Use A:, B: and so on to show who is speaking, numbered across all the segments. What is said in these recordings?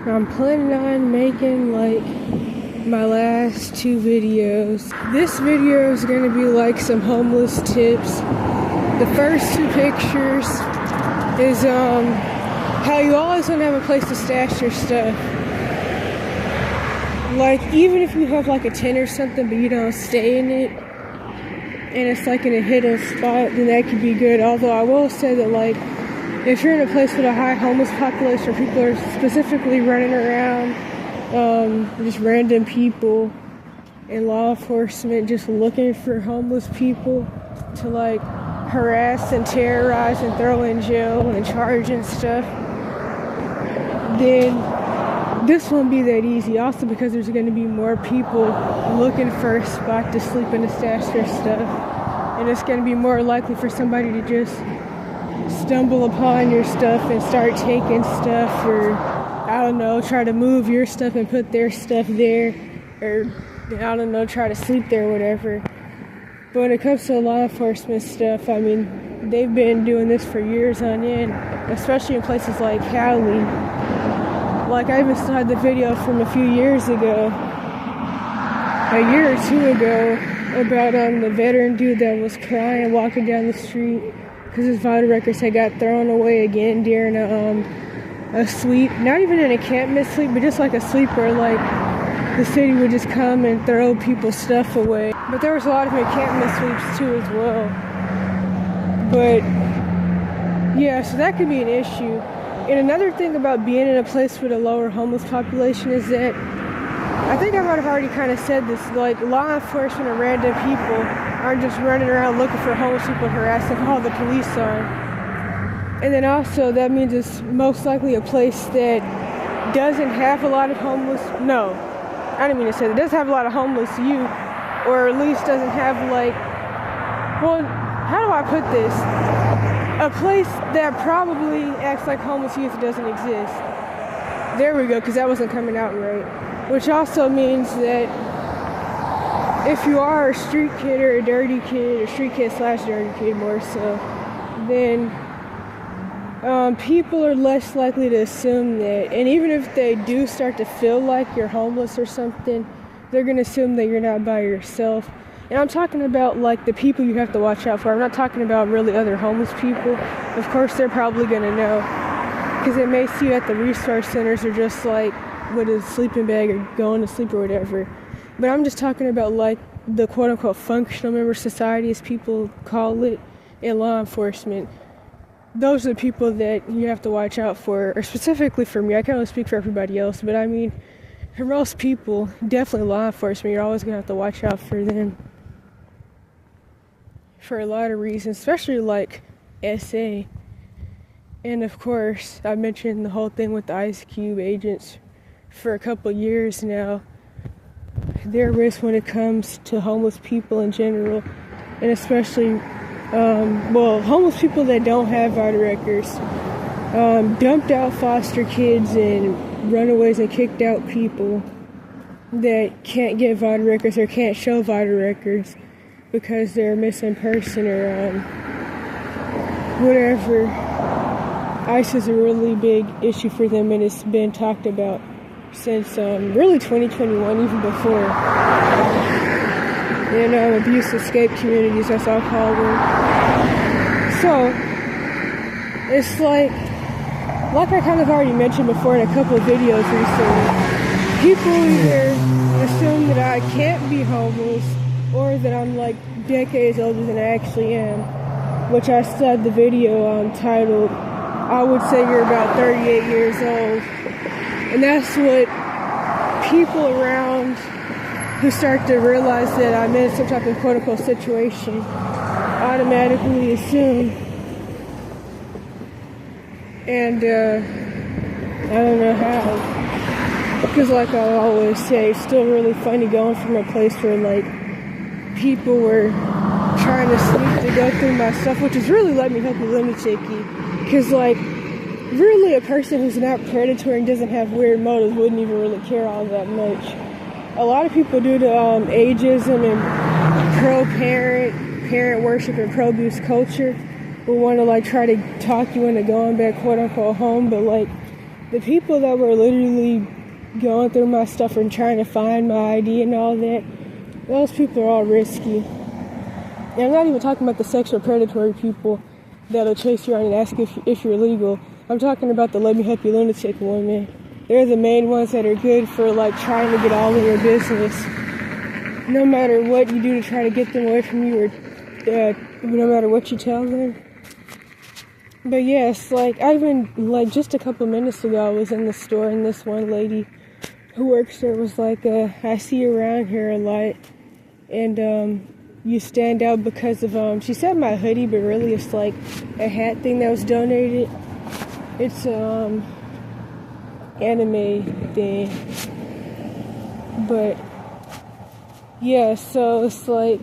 A: I'm planning on making like my last 2 videos. This video is going to be like some homeless tips. The first 2 pictures is how you always want to have a place to stash your stuff. Like, even if you have like a tent or something, but you don't stay in it, and it's like in a hidden spot, then that could be good. Although I will say that, like, if you're in a place with a high homeless population, people are specifically running around, just random people, and law enforcement just looking for homeless people to like harass and terrorize and throw in jail and charge and stuff, then this won't be that easy. Also because there's going to be more people looking for a spot to sleep and to stash their stuff. And it's going to be more likely for somebody to just stumble upon your stuff and start taking stuff, or, I don't know, try to move your stuff and put their stuff there, or, I don't know, try to sleep there or whatever. But when it comes to law enforcement stuff, I mean, they've been doing this for years on end, especially in places like Cali. Like, I even still had the video from a few years ago, a year or 2 ago, about the veteran dude that was crying walking down the street because his vital records had got thrown away again during a sweep. Not even an encampment sweep, but just like a sweep where like the city would just come and throw people's stuff away. But there was a lot of encampment sweeps too as well. But yeah, so that could be an issue. And another thing about being in a place with a lower homeless population is that, I think I might have already kind of said this, like, law enforcement and random people aren't just running around looking for homeless people and harassing, call the police on. And then also that means it's most likely a place that doesn't have a lot of homeless, no, I didn't mean to say that, doesn't have a lot of homeless youth, or at least doesn't have like, well, how do I put this? A place that probably acts like homeless youth doesn't exist. There we go, because that wasn't coming out right. Which also means that if you are a street kid or a dirty kid, or street kid / dirty kid more so, then people are less likely to assume that. And even if they do start to feel like you're homeless or something, they're going to assume that you're not by yourself. And I'm talking about like the people you have to watch out for. I'm not talking about really other homeless people. Of course, they're probably going to know, because they may see you at the resource centers or just like with a sleeping bag or going to sleep or whatever. But I'm just talking about like the quote-unquote functional member society, as people call it, in law enforcement. Those are the people that you have to watch out for, or specifically for me. I can't really speak for everybody else, but I mean, for most people, definitely law enforcement, you're always going to have to watch out for them. For a lot of reasons, especially like SA. And of course, I mentioned the whole thing with the Ice Cube agents for a couple years now. Their risk when it comes to homeless people in general, and especially, homeless people that don't have vital records, dumped out foster kids and runaways and kicked out people that can't get vital records or can't show vital records because they're a missing person or whatever. ICE is a really big issue for them, and it's been talked about since really 2021, even before. And abuse escape communities, as I'll call them. So it's like I kind of already mentioned before in a couple of videos recently, people either assume that I can't be homeless or that I'm like decades older than I actually am, which I still had the video titled, I would say you're about 38 years old. And that's what people around who start to realize that I'm in some type of quote-unquote situation automatically assume. And I don't know how. Because like I always say, it's still really funny going from a place where like people were trying to sneak to go through my stuff, which is really let me help you lunaticy. Because like really a person who's not predatory and doesn't have weird motives wouldn't even really care all that much. A lot of people due to ageism and parent worship and pro-abuse culture will want to like try to talk you into going back quote unquote home, but like the people that were literally going through my stuff and trying to find my ID and all that, those people are all risky. And I'm not even talking about the sexual predatory people that'll chase you around and ask if you're legal. I'm talking about the let me help you lunatic women. They're the main ones that are good for like trying to get all in your business. No matter what you do to try to get them away from you, or no matter what you tell them. But yes, like just a couple minutes ago, I was in the store and this one lady who works there was like, I see you around here a lot, and you stand out because of, she said my hoodie, but really it's like a hat thing that was donated. It's anime thing. But yeah, so it's like,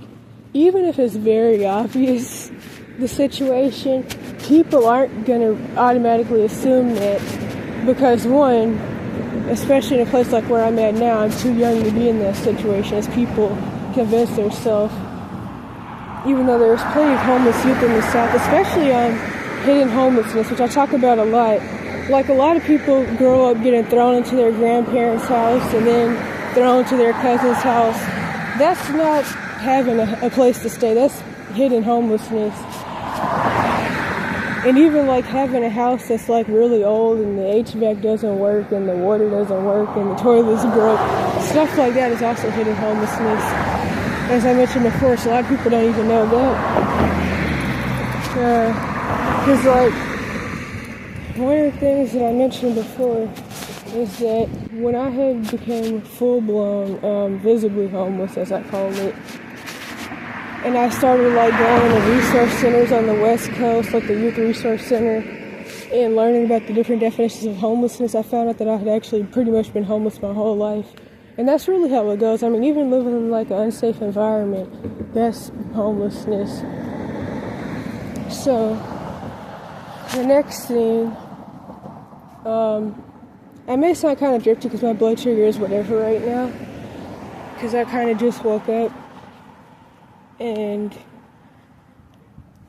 A: even if it's very obvious, the situation, people aren't going to automatically assume that, because one, especially in a place like where I'm at now, I'm too young to be in that situation, as people convince themselves. Even though there's plenty of homeless youth in the South, especially hidden homelessness, which I talk about a lot. Like, a lot of people grow up getting thrown into their grandparents' house and then thrown to their cousin's house. That's not having a place to stay. That's hidden homelessness. And even like having a house that's like really old and the HVAC doesn't work and the water doesn't work and the toilet's broke, stuff like that is also hidden homelessness. As I mentioned before, so a lot of people don't even know that. Because like, one of the things that I mentioned before is that when I had became full-blown, visibly homeless, as I call it, and I started like going to resource centers on the West Coast, like the Youth Resource Center, and learning about the different definitions of homelessness, I found out that I had actually pretty much been homeless my whole life. And that's really how it goes. I mean, even living in like an unsafe environment, that's homelessness. So, the next thing, I may sound kind of drifty because my blood sugar is whatever right now, because I kind of just woke up. And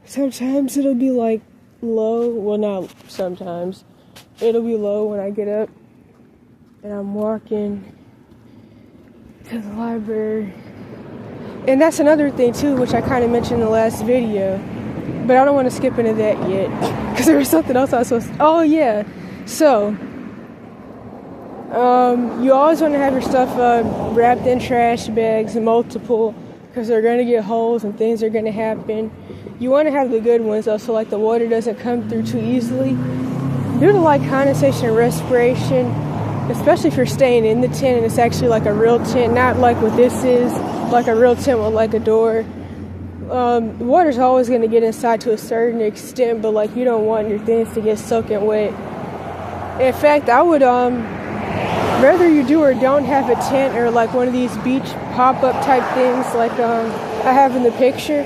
A: sometimes it'll be like low, well, not sometimes, it'll be low when I get up and I'm walking to the library. And that's another thing too, which I kind of mentioned in the last video, but I don't want to skip into that yet because there was something else I was supposed to, oh yeah, so you always want to have your stuff wrapped in trash bags, multiple, because they're going to get holes and things are going to happen. You want to have the good ones though, so like the water doesn't come through too easily. Due to like condensation and respiration, especially if you're staying in the tent and it's actually like a real tent, not like what this is, like a real tent with like a door. Water's always going to get inside to a certain extent, but like you don't want your things to get soaking wet. In fact, I would whether you do or don't have a tent or like one of these beach pop-up type things like I have in the picture,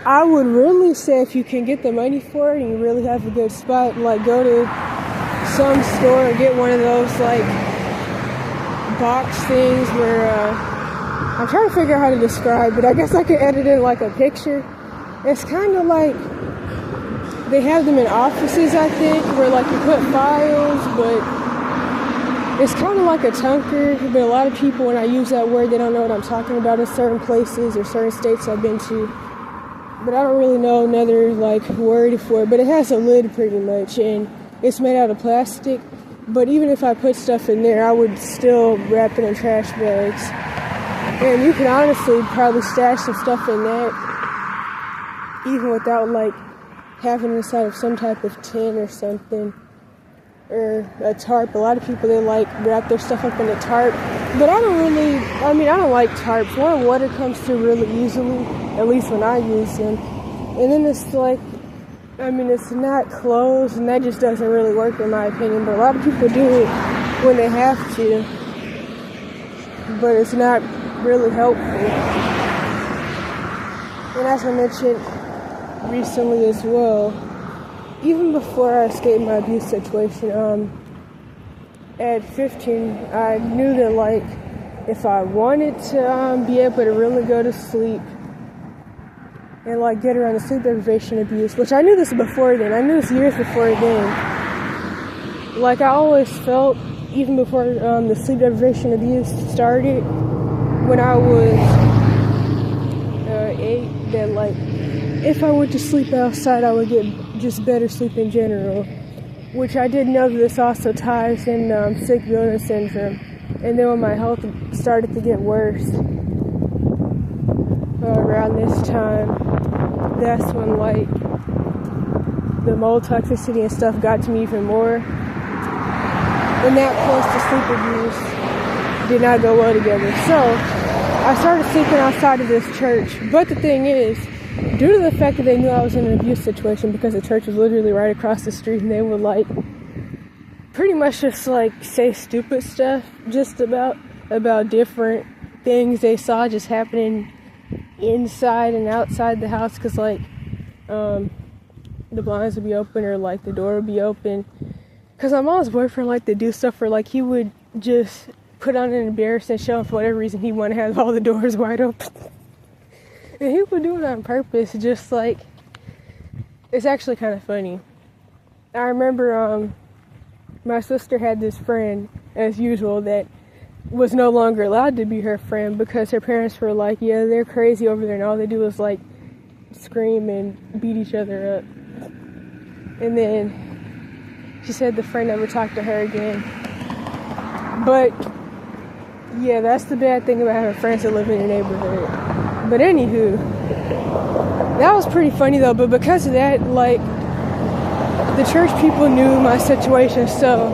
A: I would really say if you can get the money for it and you really have a good spot, like go to some store and get one of those like box things where I'm trying to figure out how to describe it. I guess I could edit in like a picture. It's kind of like they have them in offices, I think, where like you put files, but it's kind of like a tunker, but a lot of people, when I use that word, they don't know what I'm talking about in certain places or certain states I've been to. But I don't really know another like word for it, but it has a lid pretty much, and it's made out of plastic. But even if I put stuff in there, I would still wrap it in trash bags. And you can honestly probably stash some stuff in that, even without like having it inside of some type of tin or something. Or a tarp. A lot of people, they like wrap their stuff up in a tarp, but I don't like tarps. One, water comes through really easily, at least when I use them, and then it's like, it's not closed, and that just doesn't really work in my opinion, but a lot of people do it when they have to, but it's not really helpful. And as I mentioned recently as well, even before I escaped my abuse situation, at 15, I knew that, like, if I wanted to be able to really go to sleep and, like, get around the sleep deprivation abuse, which I knew this before then. I knew this years before then. like I always felt, even before the sleep deprivation abuse started, when I was 8, that like if I went to sleep outside, I would get just better sleep in general. Which I did know that this also ties in sick builder syndrome. And then when my health started to get worse around this time, that's when like the mold toxicity and stuff got to me even more. And that plus the sleep abuse did not go well together. So I started sleeping outside of this church. But the thing is, due to the fact that they knew I was in an abuse situation, because the church was literally right across the street, and they would like pretty much just like say stupid stuff just about different things they saw just happening inside and outside the house, because like the blinds would be open or like the door would be open, because my mom's boyfriend liked to do stuff where like he would just put on an embarrassing show, and for whatever reason he wanted to have all the doors wide open. And he would do it on purpose, just like, it's actually kind of funny. I remember my sister had this friend, as usual, that was no longer allowed to be her friend because her parents were like, yeah, they're crazy over there, and all they do is like scream and beat each other up. And then she said the friend never talked to her again. But yeah, that's the bad thing about having friends that live in your neighborhood. But anywho, that was pretty funny though, but because of that, like, the church people knew my situation, so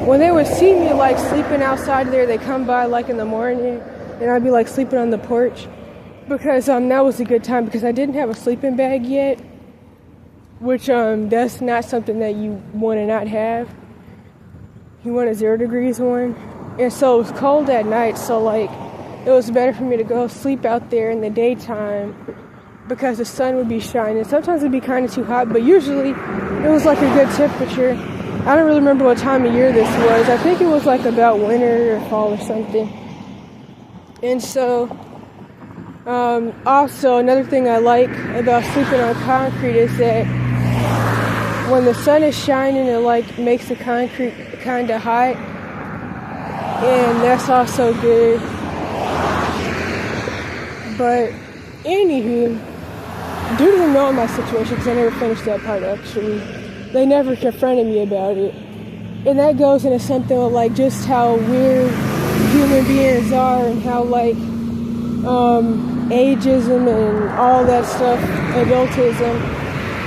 A: when they would see me like sleeping outside there, they come by like in the morning, and I'd be like sleeping on the porch, because that was a good time, because I didn't have a sleeping bag yet, which that's not something that you want to not have. You want a 0 degrees one, and so it was cold at night, so like it was better for me to go sleep out there in the daytime because the sun would be shining. Sometimes it'd be kind of too hot, but usually it was like a good temperature. I don't really remember what time of year this was. I think it was like about winter or fall or something. And so, also another thing I like about sleeping on concrete is that when the sun is shining, it like makes the concrete kind of hot, and that's also good. But anywho, due to them knowing my situation, because I never finished that part actually, they never confronted me about it. And that goes into something like just how weird human beings are, and how like ageism and all that stuff, adultism,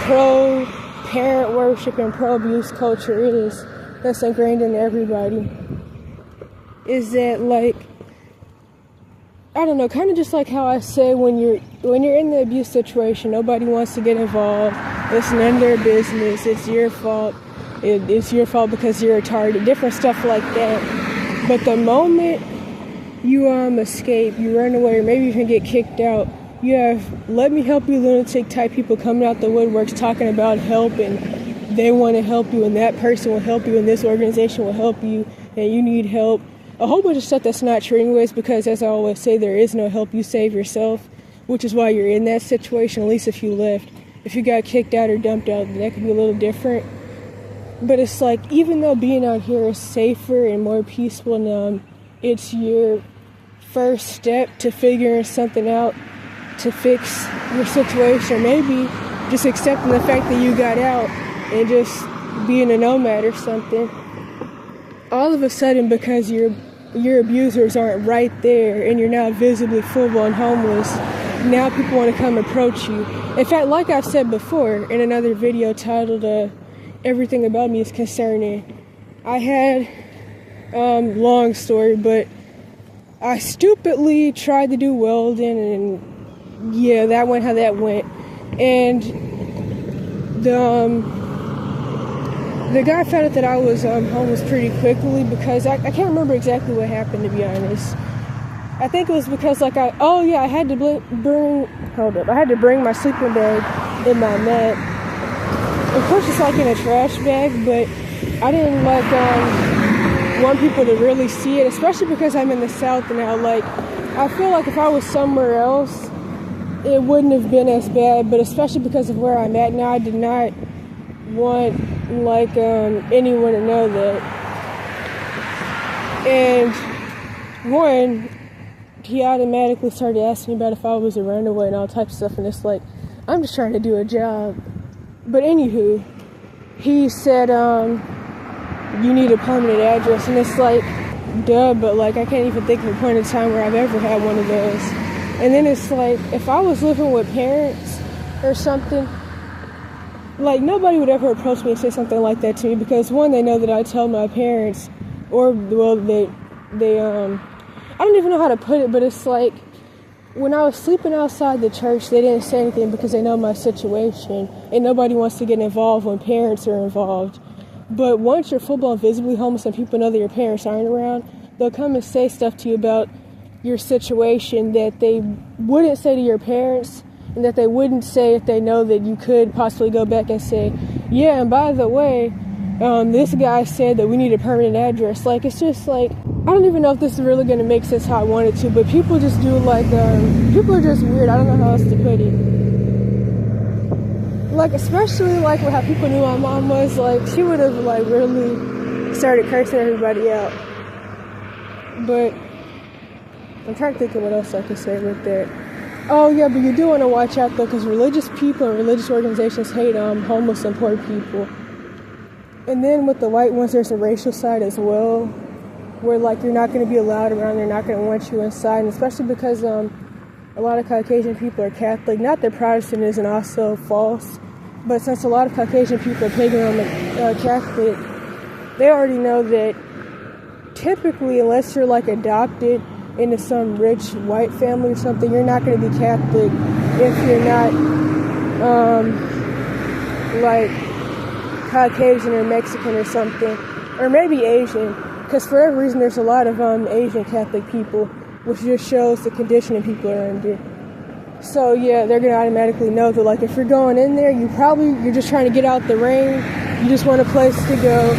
A: pro-parent worship and pro-abuse culture is, that's ingrained in everybody, is that like, I don't know, kind of just like how I say when you're in the abuse situation, nobody wants to get involved. It's none of their business. It's your fault. It's your fault because you're retarded. Different stuff like that. But the moment you escape, you run away, or maybe you can get kicked out, you have let me help you lunatic type people coming out the woodworks talking about help, and they want to help you, and that person will help you, and this organization will help you, and you need help. A whole bunch of stuff that's not true anyways, because as I always say, there is no help. You save yourself, which is why you're in that situation, at least if you left. If you got kicked out or dumped out, that could be a little different. But it's like, even though being out here is safer and more peaceful, and it's your first step to figuring something out to fix your situation, maybe just accepting the fact that you got out and just being a nomad or something. All of a sudden, because your abusers aren't right there and you're now visibly full-blown homeless, now people want to come approach you. In fact, like I've said before in another video titled Everything About Me is Concerning, I had, long story, but I stupidly tried to do welding, and yeah, that went how that went. And the guy found out that I was homeless pretty quickly, because I can't remember exactly what happened, to be honest. I think it was because like I had to bring my sleeping bag in my mat. Of course it's like in a trash bag, but I didn't like want people to really see it, especially because I'm in the South now. Like, I feel like if I was somewhere else, it wouldn't have been as bad, but especially because of where I'm at now, I did not want like anyone to know that. And one, he automatically started asking me about if I was a runaway and all types of stuff, and it's like, I'm just trying to do a job. But anywho, he said, you need a permanent address, and it's like, duh, but like I can't even think of a point in time where I've ever had one of those. And then it's like, if I was living with parents or something, like nobody would ever approach me and say something like that to me, because one, they know that I tell my parents, or well, they I don't even know how to put it, but it's like, when I was sleeping outside the church, they didn't say anything because they know my situation, and nobody wants to get involved when parents are involved. But once you're full-blown visibly homeless and people know that your parents aren't around, they'll come and say stuff to you about your situation that they wouldn't say to your parents, and that they wouldn't say if they know that you could possibly go back and say, yeah, and by the way, this guy said that we need a permanent address. Like, it's just like, I don't even know if this is really going to make sense how I want it to, but people just do like, people are just weird. I don't know how else to put it. Like, especially like how people knew my mom was, like, she would have like really started cursing everybody out. But I'm trying to think of what else I could say with that. Oh yeah, but you do want to watch out though, because religious people and religious organizations hate homeless and poor people. And then with the white ones, there's a racial side as well, where like you're not going to be allowed around, they're not going to want you inside, and especially because a lot of Caucasian people are Catholic. Not that Protestant isn't also false, but since a lot of Caucasian people are pagan Roman Catholic, they already know that typically, unless you're like adopted into some rich white family or something, you're not going to be Catholic if you're not like Caucasian or Mexican or something, or maybe Asian, because for every reason there's a lot of Asian Catholic people, which just shows the conditioning people are under. So yeah, they're going to automatically know that like if you're going in there, you're just trying to get out the rain, you just want a place to go,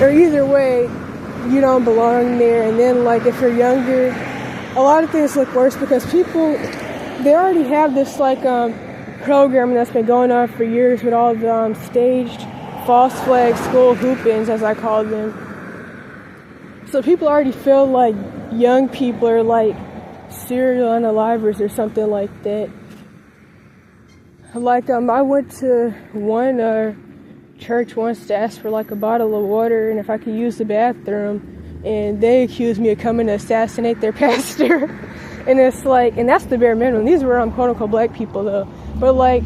A: or either way, you don't belong there. And then like if you're younger, a lot of things look worse because people, they already have this like program that's been going on for years with all the staged false flag school hoop-ins, as I call them. So people already feel like young people are like serial unalivers or something like that. Like I went to one church once to ask for like a bottle of water and if I could use the bathroom, and they accused me of coming to assassinate their pastor. And it's like, and that's the bare minimum. These were quote unquote black people though, but like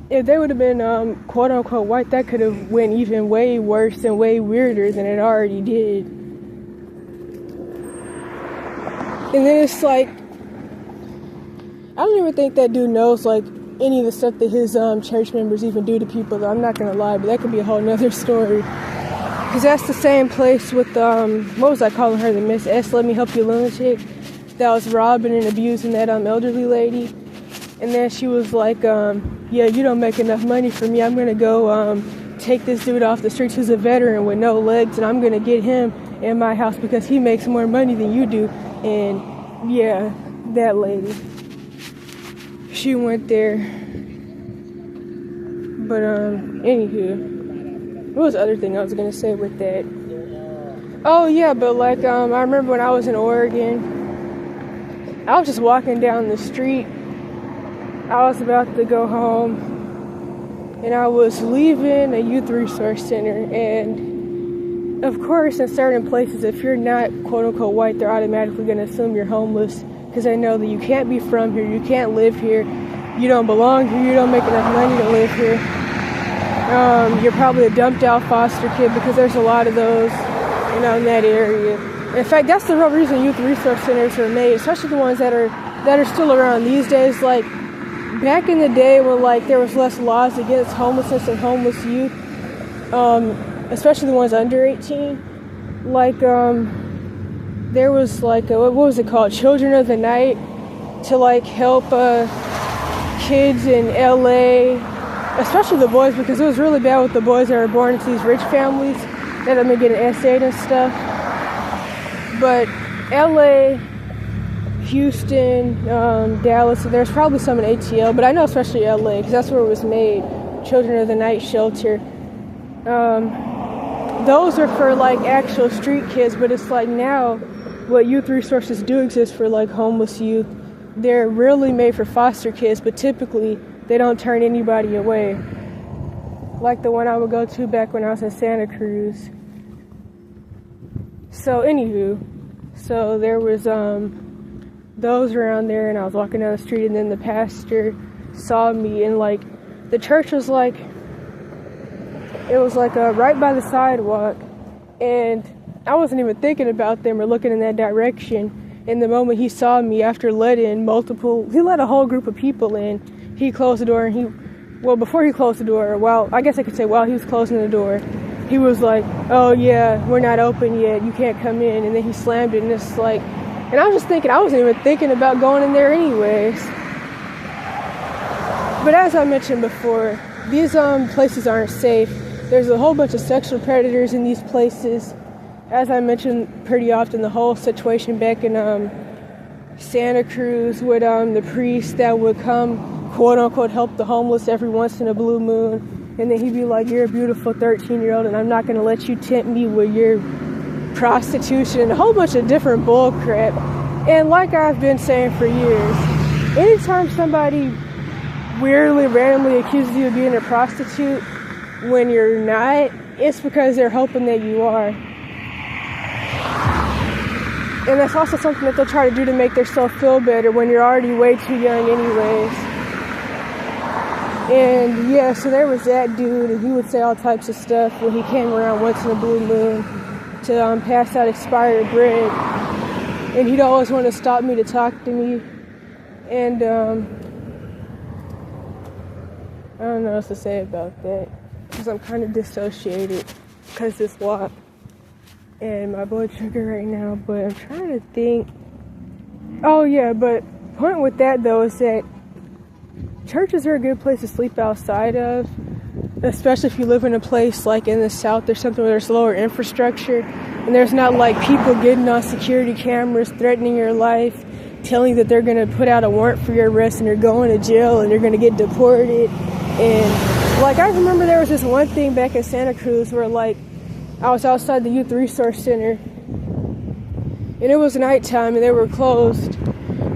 A: if they would have been quote unquote white, that could have went even way worse and way weirder than it already did. And then it's like, I don't even think that dude knows like any of the stuff that his church members even do to people, though. I'm not gonna lie, but that could be a whole nother story. Because that's the same place with what was I calling her, the Ms.S. Let me help you lunatic, that was robbing and abusing that elderly lady. And then she was like, yeah, you don't make enough money for me, I'm gonna go take this dude off the streets who's a veteran with no legs, and I'm gonna get him in my house because he makes more money than you do. And yeah, that lady, she went there. But anywho, what was the other thing I was gonna say with that? Oh yeah, but like I remember when I was in Oregon, I was just walking down the street. I was about to go home, and I was leaving a youth resource center, and of course, in certain places, if you're not quote-unquote white, they're automatically going to assume you're homeless because they know that you can't be from here, you can't live here, you don't belong here, you don't make enough money to live here. You're probably a dumped-out foster kid because there's a lot of those, in that area. In fact, that's the real reason youth resource centers are made, especially the ones that are still around these days. Like, back in the day when, like, there was less laws against homelessness and homeless youth, especially the ones under 18, like, there was, like, what was it called? Children of the Night, to, like, help kids in LA, especially the boys, because it was really bad with the boys that were born into these rich families that have been getting essayed and stuff. But LA, Houston, Dallas, there's probably some in ATL, but I know especially LA, because that's where it was made, Children of the Night shelter. those are for like actual street kids, but it's like now what youth resources do exist for like homeless youth. They're really made for foster kids, but typically they don't turn anybody away. Like the one I would go to back when I was in Santa Cruz. So anywho, so there was those around there, and I was walking down the street, and then the pastor saw me, and like the church was like, it was like right by the sidewalk, and I wasn't even thinking about them or looking in that direction. And the moment he saw me, after letting he let a whole group of people in, he closed the door, and before he closed the door, I guess I could say while he was closing the door, he was like, oh yeah, we're not open yet, you can't come in, and then he slammed it, and it's like, and I was just thinking, I wasn't even thinking about going in there anyways. But as I mentioned before, these places aren't safe. There's a whole bunch of sexual predators in these places. As I mentioned pretty often, the whole situation back in Santa Cruz with the priest that would come, quote unquote, help the homeless every once in a blue moon, and then he'd be like, you're a beautiful 13-year-old and I'm not going to let you tempt me with your prostitution, and a whole bunch of different bull crap. And like I've been saying for years, anytime somebody weirdly, randomly accuses you of being a prostitute when you're not, it's because they're hoping that you are. And that's also something that they'll try to do to make themselves feel better when you're already way too young anyways. And yeah, so there was that dude, and he would say all types of stuff when he came around once in a blue moon to pass out expired bread. And he'd always want to stop me to talk to me. And I don't know what to say about that, because I'm kind of dissociated because this walk and my blood sugar right now, but I'm trying to think. Oh yeah, but point with that though is that churches are a good place to sleep outside of, especially if you live in a place like in the South or something where there's lower infrastructure and there's not like people getting on security cameras threatening your life, telling you that they're going to put out a warrant for your arrest and you're going to jail and you're going to get deported. And like I remember there was this one thing back in Santa Cruz where like I was outside the Youth Resource Center, and it was nighttime, and they were closed,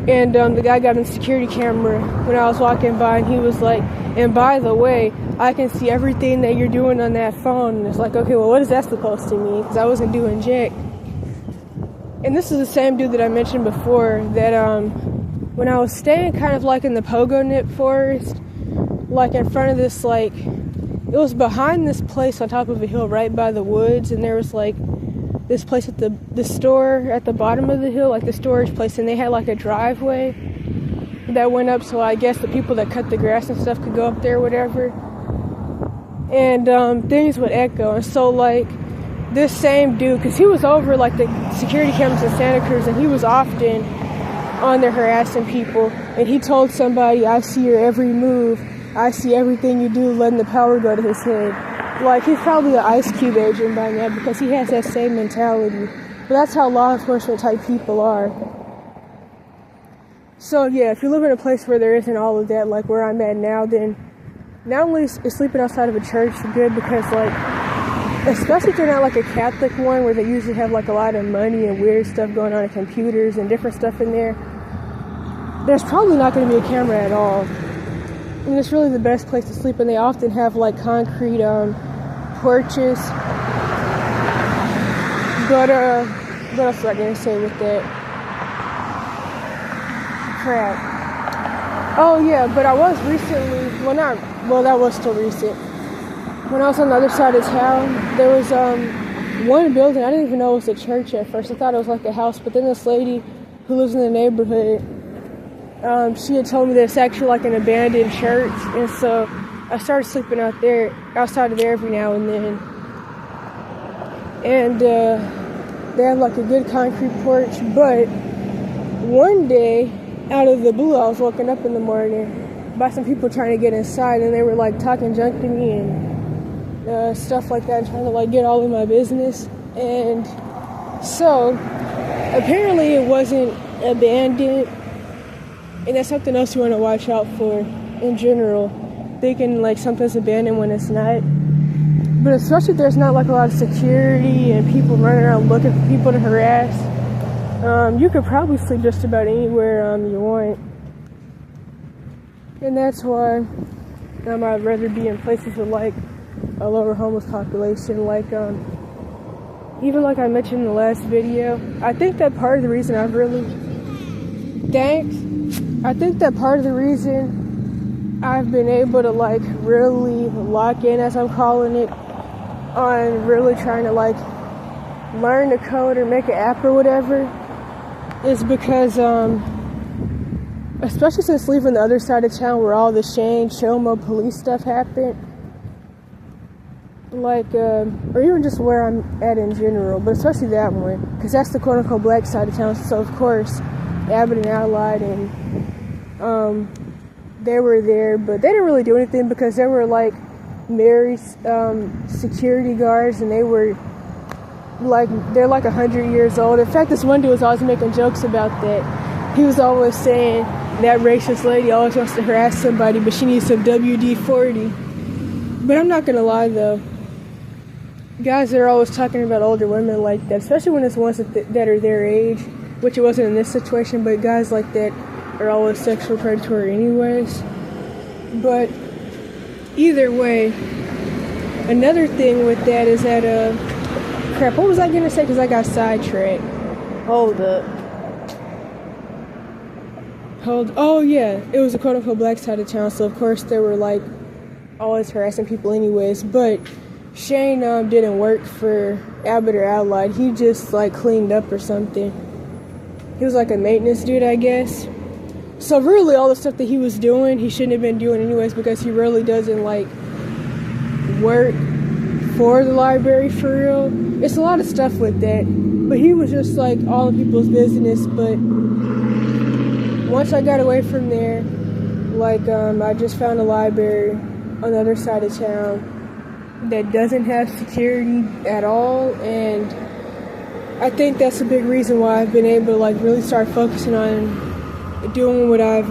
A: and the guy got on the security camera when I was walking by, and he was like, and by the way, I can see everything that you're doing on that phone. And it's like, okay, well, what is that supposed to mean? Because I wasn't doing jack. And this is the same dude that I mentioned before, that when I was staying kind of like in the Pogo Nip Forest, like in front of this, like, it was behind this place on top of a hill right by the woods, and there was like this place at the store at the bottom of the hill, like the storage place, and they had like a driveway that went up, so I guess the people that cut the grass and stuff could go up there or whatever. And things would echo, and so like this same dude, because he was over like the security cameras in Santa Cruz, and he was often on there harassing people, and he told somebody, I see your every move, I see everything you do, letting the power go to his head. Like, he's probably an Ice Cube agent by now because he has that same mentality. But that's how law enforcement type people are. So yeah, if you live in a place where there isn't all of that, like where I'm at now, then not only is sleeping outside of a church good, because like, especially if they're not like a Catholic one where they usually have like a lot of money and weird stuff going on, and computers and different stuff in there, there's probably not going to be a camera at all. And it's really the best place to sleep, and they often have like concrete porches. But what else was I gonna say with that? Crap. Oh yeah, but I was recently, that was still recent. When I was on the other side of town, there was one building, I didn't even know it was a church at first. I thought it was like a house, but then this lady who lives in the neighborhood, she had told me that it's actually like an abandoned church, and so I started sleeping outside of there every now and then. And they have like a good concrete porch, but one day, out of the blue, I was woken up in the morning by some people trying to get inside, and they were like talking junk to me and stuff like that, and trying to like get all in my business. And so apparently it wasn't abandoned. And that's something else you want to watch out for in general. Thinking like something's abandoned when it's not. But especially if there's not like a lot of security and people running around looking for people to harass, you could probably sleep just about anywhere you want. And that's why I'd rather be in places with like a lower homeless population. Like even like I mentioned in the last video, I think that part of the reason I think that part of the reason I've been able to like really lock in, as I'm calling it, on really trying to like learn to code or make an app or whatever, is because especially since leaving the other side of town where all the Shane Shomo police stuff happened, like or even just where I'm at in general, but especially that one, because that's the quote-unquote black side of town. So of course Abbott and Allied and they were there, but they didn't really do anything because they were like married security guards, and they're like 100 years old. In fact, this one dude was always making jokes about that. He was always saying that racist lady always wants to harass somebody, but she needs some WD-40. But I'm not gonna lie though, guys that are always talking about older women like that, especially when it's ones that are their age, which it wasn't in this situation, but guys like that are always sexual predatory anyways. But either way, another thing with that is that crap, what was I gonna say, because I got sidetracked. Oh yeah, it was a quote-unquote black side of town, so of course they were like always harassing people anyways. But Shane didn't work for Abbott or Allied. He just like cleaned up or something. He was like a maintenance dude, I guess. So really all the stuff that he was doing, he shouldn't have been doing anyways, because he really doesn't like work for the library for real. It's a lot of stuff with that. But he was just like all of people's business. But once I got away from there, like I just found a library on the other side of town that doesn't have security at all, and I think that's a big reason why I've been able to like really start focusing on doing what I've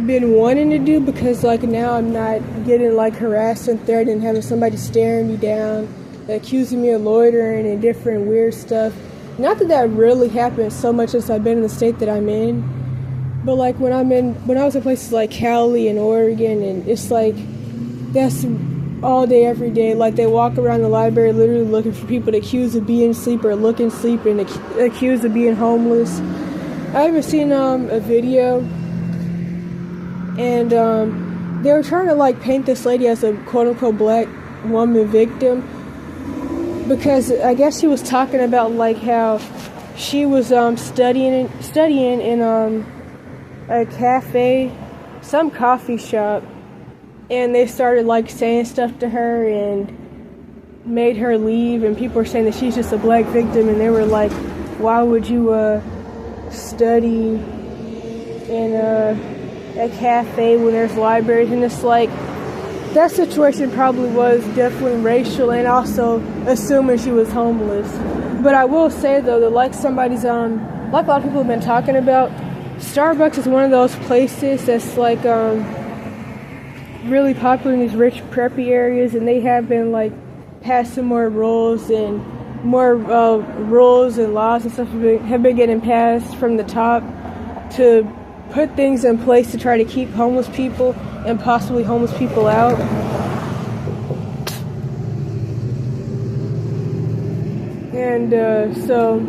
A: been wanting to do, because like now I'm not getting like harassed and threatened, having somebody staring me down, accusing me of loitering and different weird stuff. Not that really happens so much since I've been in the state that I'm in, but like when I was in places like Cali and Oregon, and it's like that's all day every day. Like they walk around the library literally looking for people to accuse of being asleep or looking asleep, and accused of being homeless. I even seen a video, and they were trying to like paint this lady as a quote-unquote black woman victim, because I guess she was talking about like how she was studying in a cafe, some coffee shop, and they started like saying stuff to her and made her leave, and people were saying that she's just a black victim, and they were like, why would you study in a cafe when there's libraries? And it's like, that situation probably was definitely racial, and also assuming she was homeless. But I will say though that like somebody's like a lot of people have been talking about, Starbucks is one of those places that's like really popular in these rich preppy areas, and they have been like passing more rules and laws and stuff have been getting passed from the top to put things in place to try to keep homeless people and possibly homeless people out. And so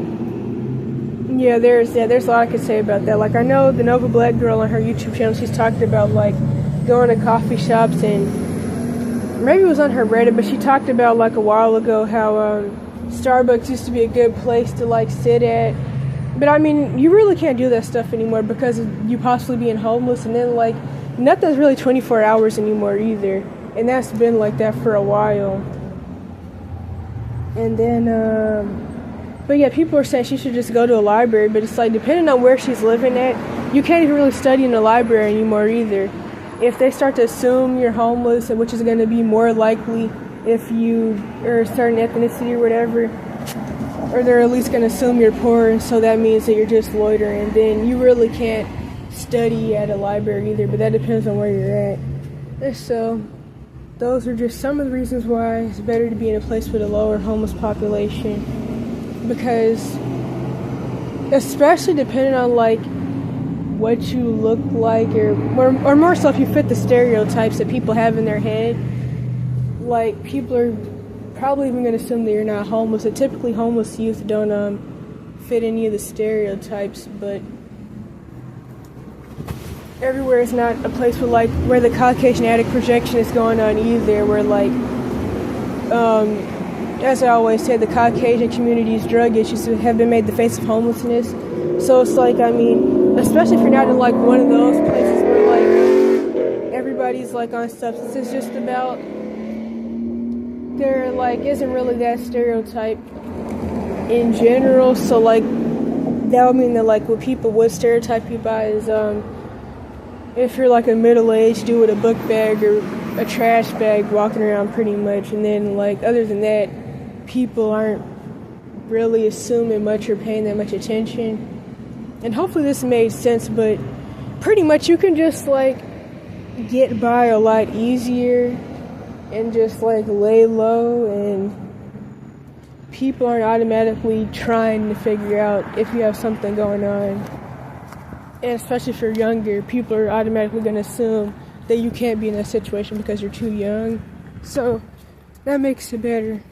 A: yeah, there's a lot I could say about that. Like I know the Nova Black girl on her YouTube channel, she's talked about like going to coffee shops, and maybe it was on her Reddit, but she talked about like a while ago how Starbucks used to be a good place to like sit at. But I mean, you really can't do that stuff anymore because of you possibly being homeless, and then like nothing's really 24 hours anymore either, and that's been like that for a while. And then but yeah, people are saying she should just go to a library, but it's like depending on where she's living at, you can't even really study in a library anymore either. If they start to assume you're homeless, which is going to be more likely if you are a certain ethnicity or whatever, or they're at least going to assume you're poor, and so that means that you're just loitering, then you really can't study at a library either, but that depends on where you're at. And so those are just some of the reasons why it's better to be in a place with a lower homeless population, because especially depending on like what you look like, or more so if you fit the stereotypes that people have in their head, like people are probably even going to assume that you're not homeless. And typically homeless youth don't fit any of the stereotypes, but everywhere is not a place where the Caucasian addict projection is going on either, where like as I always say, the Caucasian community's drug issues have been made the face of homelessness. So it's like, I mean, especially if you're not in like one of those places where like everybody's like on substance, it's just about there like isn't really that stereotype in general. So like that would mean that like what people would stereotype you by is if you're like a middle-aged dude with a book bag or a trash bag walking around pretty much, and then like other than that, people aren't really assuming much or paying that much attention. And hopefully this made sense, but pretty much you can just like get by a lot easier and just like lay low, and people aren't automatically trying to figure out if you have something going on. And especially if you're younger, people are automatically going to assume that you can't be in that situation because you're too young. So that makes it better.